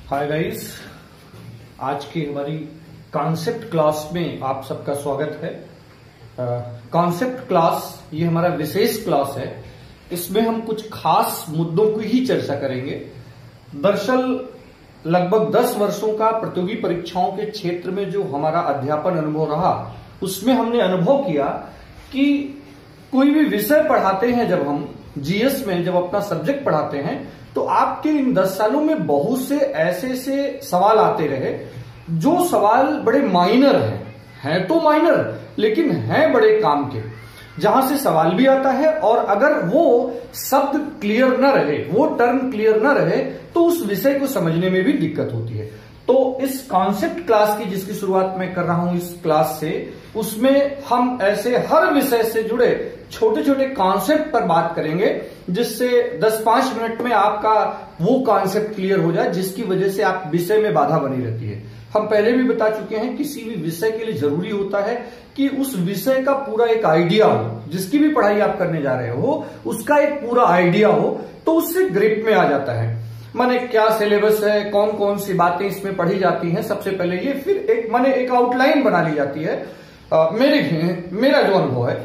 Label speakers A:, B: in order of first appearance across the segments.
A: Hi guys, आज की हमारी कॉन्सेप्ट क्लास में आप सबका स्वागत है। कॉन्सेप्ट क्लास ये हमारा विशेष क्लास है। इसमें हम कुछ खास मुद्दों की ही चर्चा करेंगे। दरअसल लगभग 10 वर्षों का प्रतियोगी परीक्षाओं के क्षेत्र में जो हमारा अध्यापन अनुभव रहा, उसमें हमने अनुभव किया कि कोई भी विषय पढ़ाते हैं, जब हम जीएस में जब अपना सब्जेक्ट पढ़ाते हैं, तो आपके इन 10 सालों में बहुत से ऐसे सवाल आते रहे जो सवाल बड़े माइनर हैं तो माइनर, लेकिन हैं बड़े काम के, जहां से सवाल भी आता है और अगर वो शब्द क्लियर न रहे, वो टर्म क्लियर न रहे, तो उस विषय को समझने में भी दिक्कत होती है। तो इस कॉन्सेप्ट क्लास की जिसकी शुरुआत मैं कर रहा हूं इस क्लास से, उसमें हम ऐसे हर विषय से जुड़े छोटे छोटे कॉन्सेप्ट पर बात करेंगे, जिससे 10-5 मिनट में आपका वो कॉन्सेप्ट क्लियर हो जाए, जिसकी वजह से आप विषय में बाधा बनी रहती है। हम पहले भी बता चुके हैं, किसी भी विषय के लिए जरूरी होता है कि उस विषय का पूरा एक आइडिया हो। जिसकी भी पढ़ाई आप करने जा रहे हो उसका एक पूरा आइडिया हो, तो उससे ग्रिप में आ जाता है। माने क्या सिलेबस है, कौन कौन सी बातें इसमें पढ़ी जाती हैं, सबसे पहले ये, फिर एक आउटलाइन बना ली जाती है। मेरा जो अनुभव है,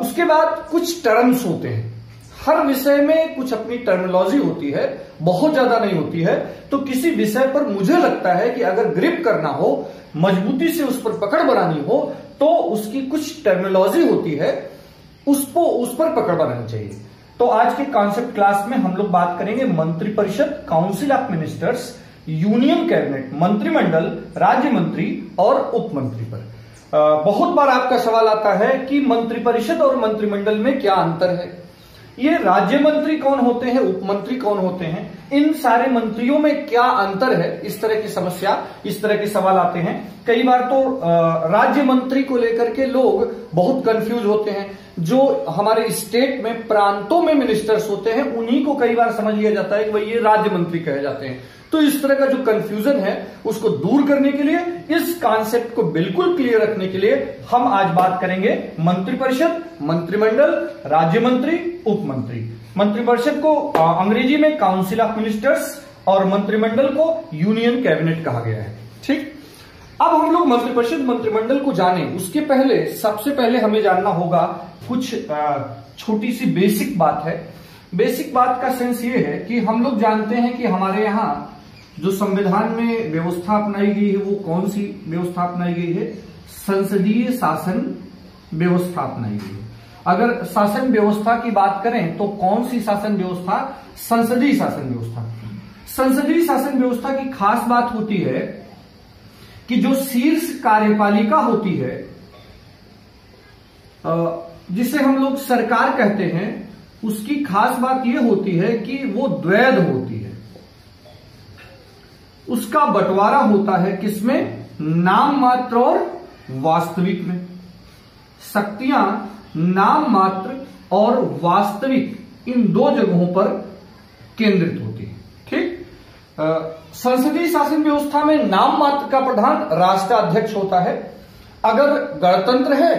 A: उसके बाद कुछ टर्म्स होते हैं। हर विषय में कुछ अपनी टर्मिनोलॉजी होती है, बहुत ज्यादा नहीं होती है। तो किसी विषय पर मुझे लगता है कि अगर ग्रिप करना हो, मजबूती से उस पर पकड़ बनानी हो, तो उसकी कुछ टर्मिनोलॉजी होती है, उस पर पकड़ बनानी चाहिए। तो आज के कॉन्सेप्ट क्लास में हम लोग बात करेंगे मंत्रिपरिषद, council of ministers, union cabinet, मंत्रिमंडल, राज्य मंत्री और उप मंत्री पर। बहुत बार आपका सवाल आता है कि मंत्रिपरिषद और मंत्रिमंडल में क्या अंतर है, ये राज्य मंत्री कौन होते हैं, उप मंत्री कौन होते हैं, इन सारे मंत्रियों में क्या अंतर है, इस तरह की समस्या, इस तरह के सवाल आते हैं। कई बार तो राज्य मंत्री को लेकर के लोग बहुत कंफ्यूज होते हैं। जो हमारे स्टेट में प्रांतों में मिनिस्टर्स होते हैं, उन्हीं को कई बार समझ लिया जाता है कि भाई ये राज्य मंत्री कहे जाते हैं। तो इस तरह का जो कंफ्यूजन है उसको दूर करने के लिए, इस कॉन्सेप्ट को बिल्कुल क्लियर रखने के लिए हम आज बात करेंगे मंत्रिपरिषद, मंत्रिमंडल, राज्य मंत्री, उप मंत्री। मंत्रिपरिषद को अंग्रेजी में काउंसिल ऑफ मिनिस्टर्स और मंत्रिमंडल को यूनियन कैबिनेट कहा गया है। ठीक, अब हम लोग मंत्रिपरिषद, मंत्रिमंडल को जाने, उसके पहले सबसे पहले हमें जानना होगा कुछ छोटी सी बेसिक बात है। बेसिक बात का सेंस ये है कि हम लोग जानते हैं कि हमारे यहाँ जो संविधान में व्यवस्था अपनाई गई है, वो कौन सी व्यवस्था अपनाई गई है? संसदीय शासन व्यवस्था अपनाई गई है। अगर शासन व्यवस्था की बात करें तो कौन सी शासन व्यवस्था? संसदीय शासन व्यवस्था। संसदीय शासन व्यवस्था की खास बात होती है कि जो शीर्ष कार्यपालिका होती है, जिसे हम लोग सरकार कहते हैं, उसकी खास बात यह होती है कि वो द्वैध होती है। उसका बंटवारा होता है किसमें? नाम मात्र और वास्तविक में। शक्तियां नाम मात्र और वास्तविक इन दो जगहों पर केंद्रित होती है। ठीक, संसदीय शासन व्यवस्था में नाम मात्र का प्रधान राष्ट्राध्यक्ष होता है। अगर गणतंत्र है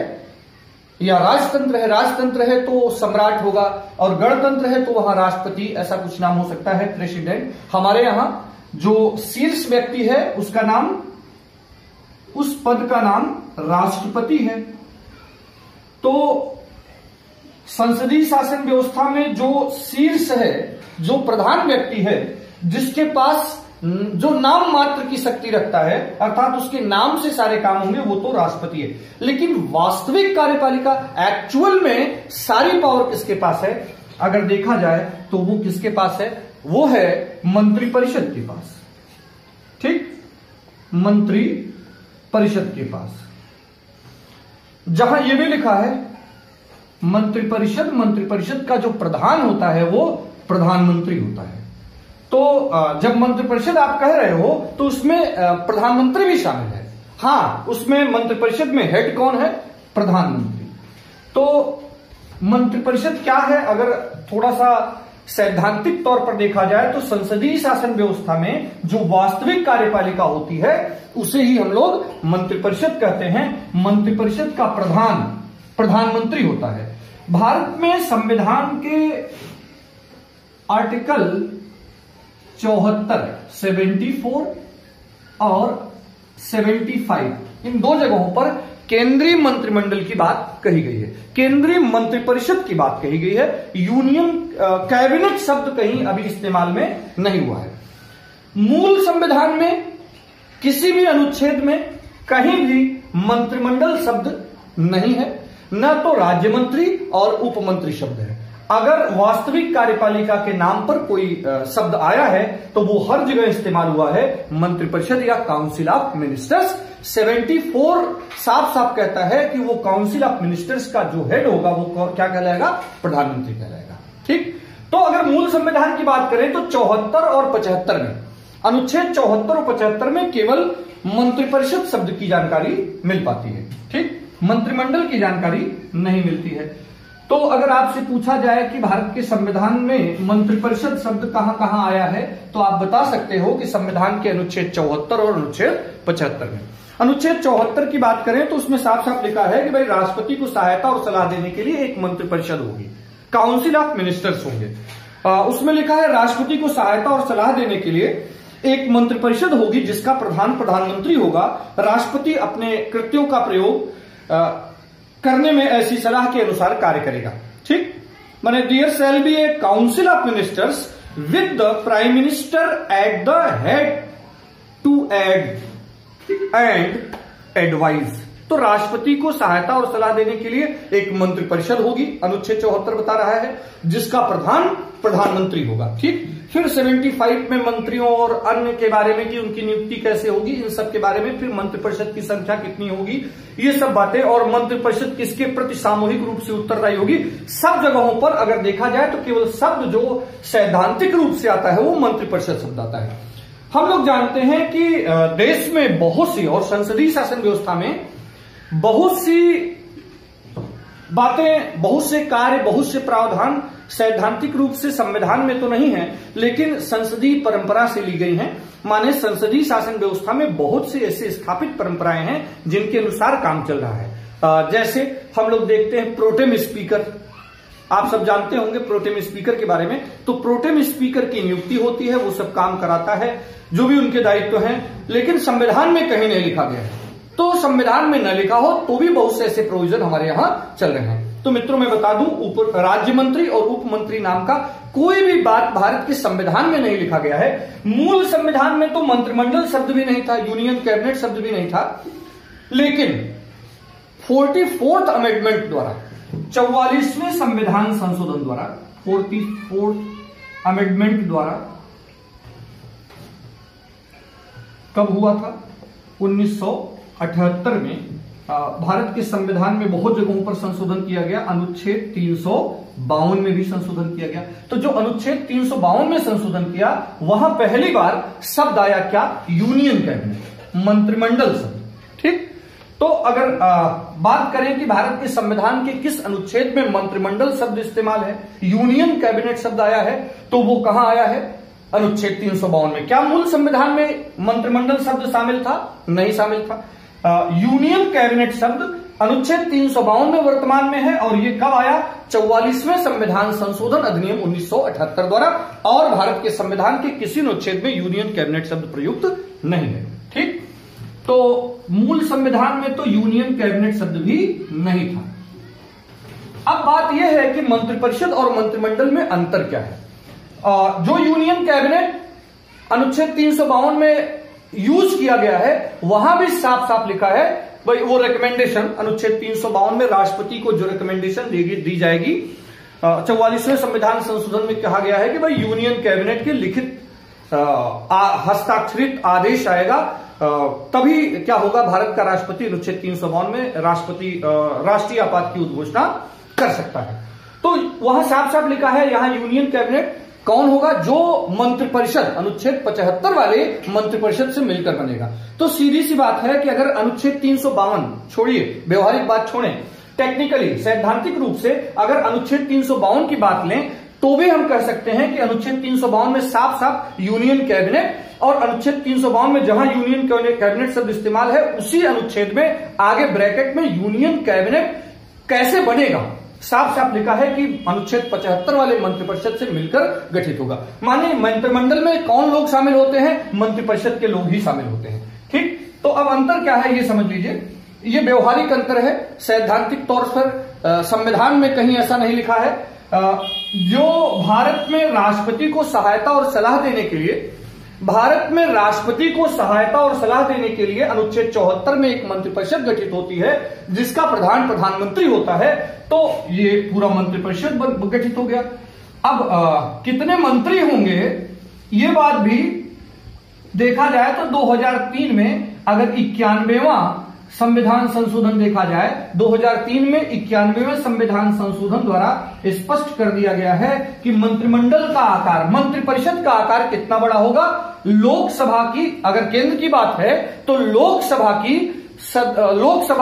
A: या राजतंत्र है तो सम्राट होगा, और गणतंत्र है तो वहां राष्ट्रपति, ऐसा कुछ नाम हो सकता है, प्रेसिडेंट। हमारे यहां जो शीर्ष व्यक्ति है उसका नाम, उस पद का नाम राष्ट्रपति है। तो संसदीय शासन व्यवस्था में जो शीर्ष है, जो प्रधान व्यक्ति है, जिसके पास जो नाम मात्र की शक्ति रखता है, अर्थात उसके नाम से सारे काम होंगे, वो तो राष्ट्रपति है। लेकिन वास्तविक कार्यपालिका, एक्चुअल में सारी पावर किसके पास है? अगर देखा जाए तो वो किसके पास है? वो है मंत्रिपरिषद के पास। ठीक, मंत्री परिषद के पास। जहां यह भी लिखा है मंत्रिपरिषद, मंत्रिपरिषद का जो प्रधान होता है वो प्रधानमंत्री होता है। तो जब मंत्रिपरिषद आप कह रहे हो तो उसमें प्रधानमंत्री भी शामिल है। हाँ, उसमें मंत्रिपरिषद में हेड कौन है? प्रधानमंत्री। तो मंत्रिपरिषद क्या है? अगर थोड़ा सा सैद्धांतिक तौर पर देखा जाए तो संसदीय शासन व्यवस्था में जो वास्तविक कार्यपालिका होती है उसे ही हम लोग मंत्रिपरिषद कहते हैं। मंत्रिपरिषद का प्रधान प्रधानमंत्री होता है। भारत में संविधान के आर्टिकल 74, 74 और 75, इन दो जगहों पर केंद्रीय मंत्रिमंडल की बात कही गई है, केंद्रीय मंत्रिपरिषद की बात कही गई है। यूनियन कैबिनेट शब्द कहीं अभी इस्तेमाल में नहीं हुआ है। मूल संविधान में किसी भी अनुच्छेद में कहीं भी मंत्रिमंडल शब्द नहीं है, न तो राज्य मंत्री और उपमंत्री शब्द है। अगर वास्तविक कार्यपालिका के नाम पर कोई शब्द आया है तो वो हर जगह इस्तेमाल हुआ है मंत्रिपरिषद या काउंसिल ऑफ मिनिस्टर्स। 74 साफ साफ कहता है कि वो काउंसिल ऑफ मिनिस्टर्स का जो हेड होगा वो क्या कहलाएगा, प्रधानमंत्री कहलाएगा। ठीक, तो अगर मूल संविधान की बात करें तो 74 और 75 में, अनुच्छेद 74 और 75 में केवल मंत्रिपरिषद शब्द की जानकारी मिल पाती है। ठीक, मंत्रिमंडल की जानकारी नहीं मिलती है। तो अगर आपसे पूछा जाए कि भारत के संविधान में मंत्रिपरिषद शब्द कहां कहां आया है, तो आप बता सकते हो कि संविधान के अनुच्छेद 74 और अनुच्छेद 75 में। अनुच्छेद 74 की बात करें तो उसमें साफ साफ लिखा है कि भाई राष्ट्रपति को सहायता और सलाह देने के लिए एक मंत्रिपरिषद होगी, काउंसिल ऑफ मिनिस्टर्स होंगे। उसमें लिखा है राष्ट्रपति को सहायता और सलाह देने के लिए एक मंत्रिपरिषद होगी जिसका प्रधान प्रधानमंत्री होगा। राष्ट्रपति अपने कृत्यों का प्रयोग करने में ऐसी सलाह के अनुसार कार्य करेगा। ठीक, माने there shall be a council of ministers with the prime minister at the head to aid and advise. तो राष्ट्रपति को सहायता और सलाह देने के लिए एक मंत्रिपरिषद होगी, अनुच्छेद 74 बता रहा है, जिसका प्रधान प्रधानमंत्री होगा। ठीक, फिर 75 में मंत्रियों और अन्य के बारे में कि उनकी नियुक्ति कैसे होगी, इन सब के बारे में, फिर मंत्रिपरिषद की संख्या कितनी होगी, ये सब बातें, और मंत्रिपरिषद किसके प्रति सामूहिक रूप से उत्तरदायी होगी। सब जगहों पर अगर देखा जाए तो केवल शब्द जो सैद्धांतिक रूप से आता है वो मंत्रिपरिषद शब्द आता है। हम लोग जानते हैं कि देश में बहुत सी, और संसदीय शासन व्यवस्था में बहुत सी बातें, बहुत से कार्य, बहुत से प्रावधान सैद्धांतिक रूप से संविधान में तो नहीं है, लेकिन संसदीय परंपरा से ली गई हैं। माने संसदीय शासन व्यवस्था में बहुत से ऐसे स्थापित परंपराएं हैं जिनके अनुसार काम चल रहा है। जैसे हम लोग देखते हैं प्रोटेम स्पीकर, आप सब जानते होंगे प्रोटेम स्पीकर के बारे में। तो प्रोटेम स्पीकर की नियुक्ति होती है, वो सब काम कराता है, जो भी उनके दायित्व हैं, लेकिन संविधान में कहीं नहीं लिखा गया है। तो संविधान में न लिखा हो तो भी बहुत से ऐसे प्रोविजन हमारे यहां चल रहे हैं। तो मित्रों मैं बता दूं, राज्य मंत्री और उप मंत्री नाम का कोई भी बात भारत के संविधान में नहीं लिखा गया है। मूल संविधान में तो मंत्रिमंडल शब्द भी नहीं था, यूनियन कैबिनेट शब्द भी नहीं था, लेकिन 44th अमेंडमेंट द्वारा, 44वें संविधान संशोधन द्वारा, 44th अमेंडमेंट द्वारा कब हुआ था, 1978 में भारत के संविधान में बहुत जगहों पर संशोधन किया गया। अनुच्छेद 352 में भी संशोधन किया गया। तो जो अनुच्छेद 352 में संशोधन किया, वहां पहली बार शब्द आया क्या, यूनियन कैबिनेट, मंत्रिमंडल शब्द। ठीक, तो अगर बात करें कि भारत के संविधान के किस अनुच्छेद में मंत्रिमंडल शब्द इस्तेमाल है, यूनियन कैबिनेट शब्द आया है, तो वो कहां आया है, अनुच्छेद 352 में। क्या मूल संविधान में मंत्रिमंडल शब्द शामिल था, नहीं शामिल था। यूनियन कैबिनेट शब्द अनुच्छेद 352 में वर्तमान में है, और ये कब आया, 44वें संविधान संशोधन अधिनियम 1978 द्वारा, और भारत के संविधान के किसी अनुच्छेद में यूनियन कैबिनेट शब्द प्रयुक्त नहीं है। ठीक, तो मूल संविधान में तो यूनियन कैबिनेट शब्द भी नहीं था। अब बात यह है कि मंत्रिपरिषद और मंत्रिमंडल में अंतर क्या है। जो यूनियन कैबिनेट अनुच्छेद 352 में यूज किया गया है, वहां भी साफ साफ लिखा है भाई वो रिकमेंडेशन, अनुच्छेद 352 में राष्ट्रपति को जो रिकमेंडेशन दी जाएगी, 44वें संविधान संशोधन में कहा गया है कि भाई यूनियन कैबिनेट के लिखित हस्ताक्षरित आदेश आएगा, तभी क्या होगा, भारत का राष्ट्रपति अनुच्छेद 352 में राष्ट्रीय आपात की उद्घोषणा कर सकता है। तो वहां साफ साफ लिखा है, यहां यूनियन कैबिनेट कौन होगा, जो मंत्रिपरिषद अनुच्छेद 75 वाले मंत्रिपरिषद से मिलकर बनेगा। तो सीधी सी बात है कि अगर अनुच्छेद 352 छोड़िए, व्यवहारिक बात छोड़ें, टेक्निकली सैद्धांतिक रूप से अगर अनुच्छेद 352 की बात लें, तो भी हम कह सकते हैं कि अनुच्छेद 352 में साफ साफ यूनियन कैबिनेट, और अनुच्छेद 352 में जहां यूनियन कैबिनेट शब्द इस्तेमाल है, उसी अनुच्छेद में आगे ब्रैकेट में यूनियन कैबिनेट कैसे बनेगा, साफ साफ लिखा है कि अनुच्छेद 75 वाले मंत्रिपरिषद से मिलकर गठित होगा। मानिए मंत्रिमंडल में कौन लोग शामिल होते हैं? मंत्रिपरिषद के लोग ही शामिल होते हैं। ठीक, तो अब अंतर क्या है ये समझ लीजिए। ये व्यवहारिक अंतर है, सैद्धांतिक तौर पर संविधान में कहीं ऐसा नहीं लिखा है। जो भारत में राष्ट्रपति को सहायता और सलाह देने के लिए अनुच्छेद 74 में एक मंत्रिपरिषद गठित होती है जिसका प्रधानमंत्री होता है। तो ये पूरा मंत्रिपरिषद गठित हो गया। अब कितने मंत्री होंगे ये बात भी देखा जाए तो 2003 में अगर 91वां संविधान संशोधन देखा जाए, 2003 में 91वें संविधान संशोधन द्वारा स्पष्ट कर दिया गया है कि मंत्रिमंडल का आकार, मंत्रिपरिषद का आकार कितना बड़ा होगा। लोकसभा की, अगर केंद्र की बात है तो लोकसभा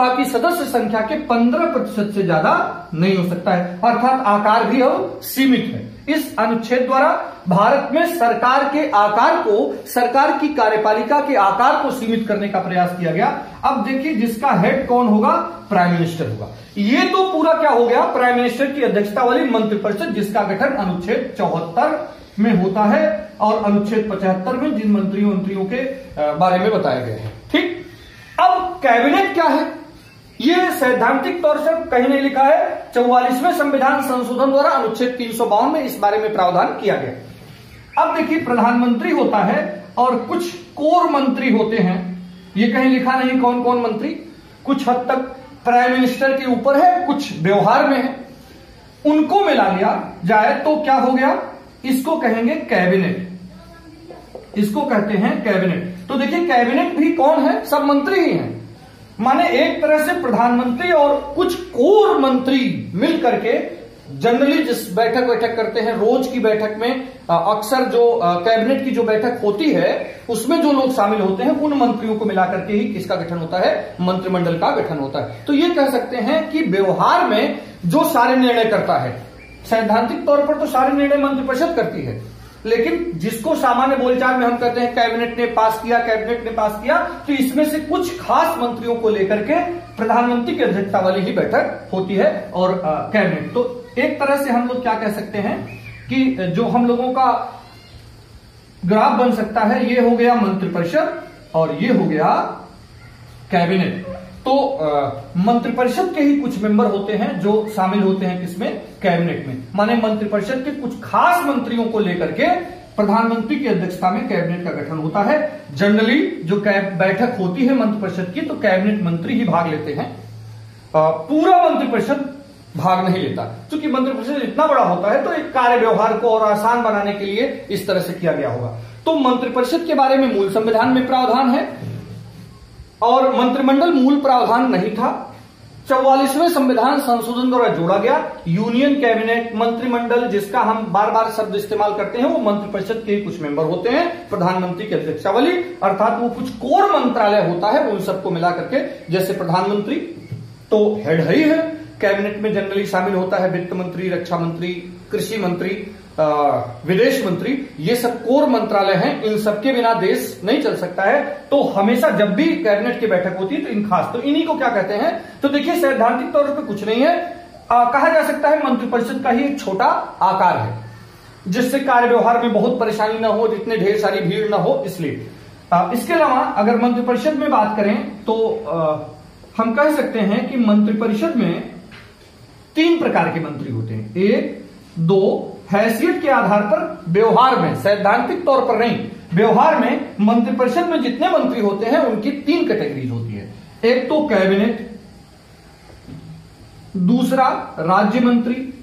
A: की सदस्य संख्या के 15% से ज्यादा नहीं हो सकता है, अर्थात आकार भी अब सीमित है। इस अनुच्छेद द्वारा भारत में सरकार के आकार को, सरकार की कार्यपालिका के आकार को सीमित करने का प्रयास किया गया। अब देखिए जिसका हेड कौन होगा? प्राइम मिनिस्टर होगा। ये तो पूरा क्या हो गया? प्राइम मिनिस्टर की अध्यक्षता वाली मंत्रिपरिषद जिसका गठन अनुच्छेद 74 में होता है और अनुच्छेद 75 में जिन मंत्रियों के बारे में बताया गया है। ठीक, अब कैबिनेट क्या है? ये सैद्धांतिक तौर से कहीं नहीं लिखा है। 44वें संविधान संशोधन द्वारा अनुच्छेद 352 में इस बारे में प्रावधान किया गया। अब देखिए प्रधानमंत्री होता है और कुछ कोर मंत्री होते हैं। ये कहीं लिखा नहीं कौन कौन मंत्री, कुछ हद तक प्राइम मिनिस्टर के ऊपर है, कुछ व्यवहार में है। उनको मिला लिया जाए तो क्या हो गया? इसको कहेंगे कैबिनेट, इसको कहते हैं कैबिनेट। तो देखिए कैबिनेट भी कौन है? सब मंत्री ही हैं। माने एक तरह से प्रधानमंत्री और कुछ कोर मंत्री मिल करके जनरली जिस बैठक करते हैं, रोज की बैठक में अक्सर जो कैबिनेट की जो बैठक होती है उसमें जो लोग शामिल होते हैं उन मंत्रियों को मिलाकर के ही किसका गठन होता है? मंत्रिमंडल का गठन होता है। तो ये कह सकते हैं कि व्यवहार में जो सारे निर्णय करता है, सैद्धांतिक तौर पर तो सारे निर्णय मंत्रिपरिषद करती है, लेकिन जिसको सामान्य बोलचाल में हम कहते हैं कैबिनेट ने पास किया, तो इसमें से कुछ खास मंत्रियों को लेकर के प्रधानमंत्री की अध्यक्षता वाली ही बैठक होती है और कैबिनेट। तो एक तरह से हम लोग क्या कह सकते हैं कि जो हम लोगों का ग्राफ बन सकता है, ये हो गया मंत्रिपरिषद और ये हो गया कैबिनेट। तो मंत्रिपरिषद के ही कुछ मेंबर होते हैं जो शामिल होते हैं किसमें? कैबिनेट में। माने मंत्रिपरिषद के कुछ खास मंत्रियों को लेकर के प्रधानमंत्री की अध्यक्षता में कैबिनेट का गठन होता है। जनरली जो बैठक होती है मंत्रिपरिषद की तो कैबिनेट मंत्री ही भाग लेते हैं, पूरा मंत्रिपरिषद भाग नहीं लेता। क्योंकि मंत्रिपरिषद इतना बड़ा होता है तो एक कार्य व्यवहार को और आसान बनाने के लिए इस तरह से किया गया होगा। तो मंत्रिपरिषद के बारे में मूल संविधान में प्रावधान है और मंत्रिमंडल मूल प्रावधान नहीं था। 44वें संविधान संशोधन द्वारा जोड़ा गया यूनियन कैबिनेट। मंत्रिमंडल जिसका हम बार बार शब्द इस्तेमाल करते हैं वो मंत्रिपरिषद के ही कुछ मेंबर होते हैं प्रधानमंत्री की अध्यक्षता वाली, अर्थात वो कुछ कोर मंत्रालय होता है उन सबको मिला करके। जैसे प्रधानमंत्री तो हेड ही है, कैबिनेट में जनरली शामिल होता है वित्त मंत्री, रक्षा मंत्री, कृषि मंत्री, विदेश मंत्री, ये सब कोर मंत्रालय हैं। इन सबके बिना देश नहीं चल सकता है। तो हमेशा जब भी कैबिनेट की बैठक होती है तो इन खास, तो इन्हीं को क्या कहते हैं? तो देखिए सैद्धांतिक तौर पर कुछ नहीं है, कहा जा सकता है मंत्रिपरिषद का ही एक छोटा आकार है जिससे कार्य व्यवहार में बहुत परेशानी ना हो, जितने ढेर सारी भीड़ ना हो, इसलिए। इसके अलावा अगर मंत्रिपरिषद में बात करें तो हम कह सकते हैं कि मंत्रिपरिषद में 3 प्रकार के मंत्री होते हैं। 1, 2 हैसियत के आधार पर, व्यवहार में, सैद्धांतिक तौर पर नहीं, व्यवहार में मंत्रिपरिषद में जितने मंत्री होते हैं उनकी 3 कैटेगरीज होती है। एक तो कैबिनेट, दूसरा राज्य मंत्री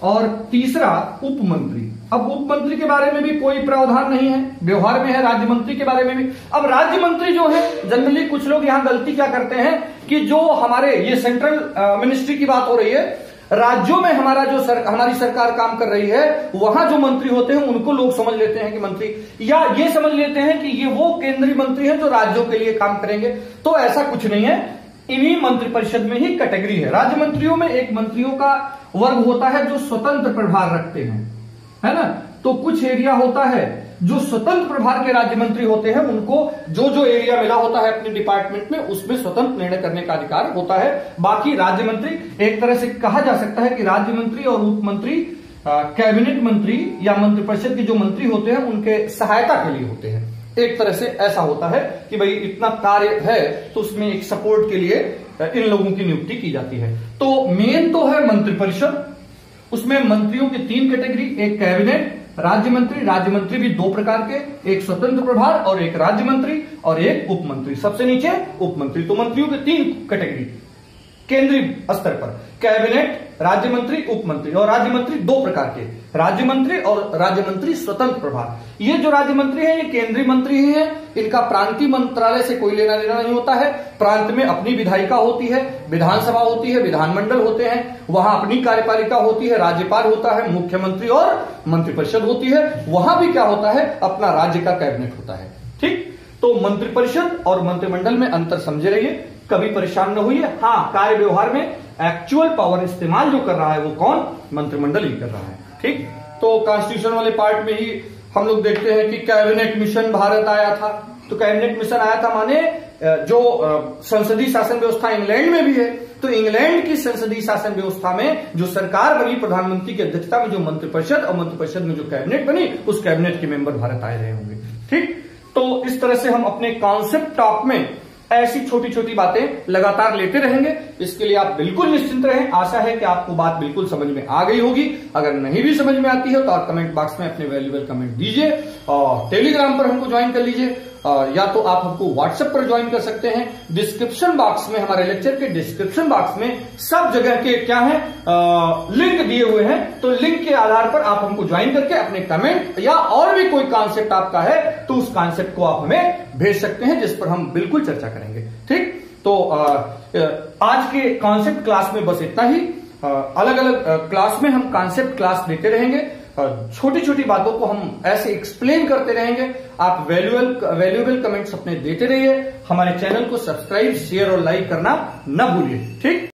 A: और तीसरा उप मंत्री। अब उप मंत्री के बारे में भी कोई प्रावधान नहीं है, व्यवहार में है। राज्य मंत्री के बारे में भी। अब राज्य मंत्री जो है जनरली कुछ लोग यहां गलती क्या करते हैं कि जो हमारे ये सेंट्रल मिनिस्ट्री की बात हो रही है, राज्यों में हमारी सरकार काम कर रही है, वहां जो मंत्री होते हैं उनको लोग समझ लेते हैं कि मंत्री, या ये समझ लेते हैं कि ये वो केंद्रीय मंत्री हैं जो राज्यों के लिए काम करेंगे। तो ऐसा कुछ नहीं है, इन्हीं मंत्रिपरिषद में ही कैटेगरी है। राज्य मंत्रियों में एक मंत्रियों का वर्ग होता है जो स्वतंत्र प्रभार रखते हैं, है ना। तो कुछ एरिया होता है जो स्वतंत्र प्रभार के राज्य मंत्री होते हैं उनको जो जो एरिया मिला होता है अपने डिपार्टमेंट में उसमें स्वतंत्र निर्णय करने का अधिकार होता है। बाकी राज्य मंत्री, एक तरह से कहा जा सकता है कि राज्य मंत्री और उप मंत्री कैबिनेट मंत्री या मंत्रिपरिषद के जो मंत्री होते हैं उनके सहायता के लिए होते हैं। एक तरह से ऐसा होता है कि भाई इतना कार्य है तो उसमें एक सपोर्ट के लिए इन लोगों की नियुक्ति की जाती है। तो मेन तो है मंत्रिपरिषद, उसमें मंत्रियों की 3 कैटेगरी, एक कैबिनेट, राज्य मंत्री भी 2 प्रकार के, एक स्वतंत्र प्रभार और एक राज्य मंत्री और एक उप मंत्री, सबसे नीचे उप मंत्री। तो मंत्रियों के 3 कैटेगरी केंद्रीय स्तर पर, कैबिनेट, राज्य मंत्री, उप मंत्री। और राज्य मंत्री 2 प्रकार के, राज्य मंत्री और राज्य मंत्री स्वतंत्र प्रभार। ये जो राज्य मंत्री है ये केंद्रीय मंत्री ही है, इनका प्रांतीय मंत्रालय से कोई लेना देना नहीं होता है। प्रांत में अपनी विधायिका होती है, विधानसभा होती है, विधानमंडल होते हैं, वहां अपनी कार्यपालिका होती है, राज्यपाल होता है, मुख्यमंत्री और मंत्रिपरिषद होती है। वहां भी क्या होता है, अपना राज्य का कैबिनेट होता है। ठीक, तो मंत्रिपरिषद और मंत्रिमंडल में अंतर समझे रहिए, कभी परेशान न होइए। हाँ, कार्य व्यवहार में एक्चुअल पावर इस्तेमाल जो कर रहा है वो कौन, मंत्रिमंडल ही कर रहा है। ठीक, तो कॉन्स्टिट्यूशन वाले पार्ट में ही हम लोग देखते हैं कि कैबिनेट मिशन भारत आया था। तो कैबिनेट मिशन आया था माने जो संसदीय शासन व्यवस्था इंग्लैंड में भी है, तो इंग्लैंड की संसदीय शासन व्यवस्था में जो सरकार बनी, प्रधानमंत्री की अध्यक्षता में जो मंत्रिपरिषद और मंत्रिपरिषद में जो कैबिनेट बनी, उस कैबिनेट के मेंबर भारत आए रहे होंगे। ठीक, तो इस तरह से हम अपने कॉन्सेप्ट टॉक में ऐसी छोटी छोटी बातें लगातार लेते रहेंगे। इसके लिए आप बिल्कुल निश्चिंत रहें। आशा है कि आपको बात बिल्कुल समझ में आ गई होगी। अगर नहीं भी समझ में आती है तो आप कमेंट बॉक्स में अपने वैल्यूएबल कमेंट दीजिए और टेलीग्राम पर हमको ज्वाइन कर लीजिए, या तो आप हमको व्हाट्सएप पर ज्वाइन कर सकते हैं। डिस्क्रिप्शन बॉक्स में, हमारे लेक्चर के डिस्क्रिप्शन बॉक्स में सब जगह के क्या है लिंक दिए हुए हैं। तो लिंक के आधार पर आप हमको ज्वाइन करके अपने कमेंट या और भी कोई कॉन्सेप्ट आपका है तो उस कॉन्सेप्ट को आप हमें भेज सकते हैं, जिस पर हम बिल्कुल चर्चा करेंगे। ठीक, तो आज के कॉन्सेप्ट क्लास में बस इतना ही। अलग अलग क्लास में हम कॉन्सेप्ट क्लास देते रहेंगे, छोटी छोटी बातों को हम ऐसे एक्सप्लेन करते रहेंगे। आप वैल्यूएबल कमेंट्स अपने देते रहिए। हमारे चैनल को सब्सक्राइब, शेयर और लाइक करना न भूलिए। ठीक।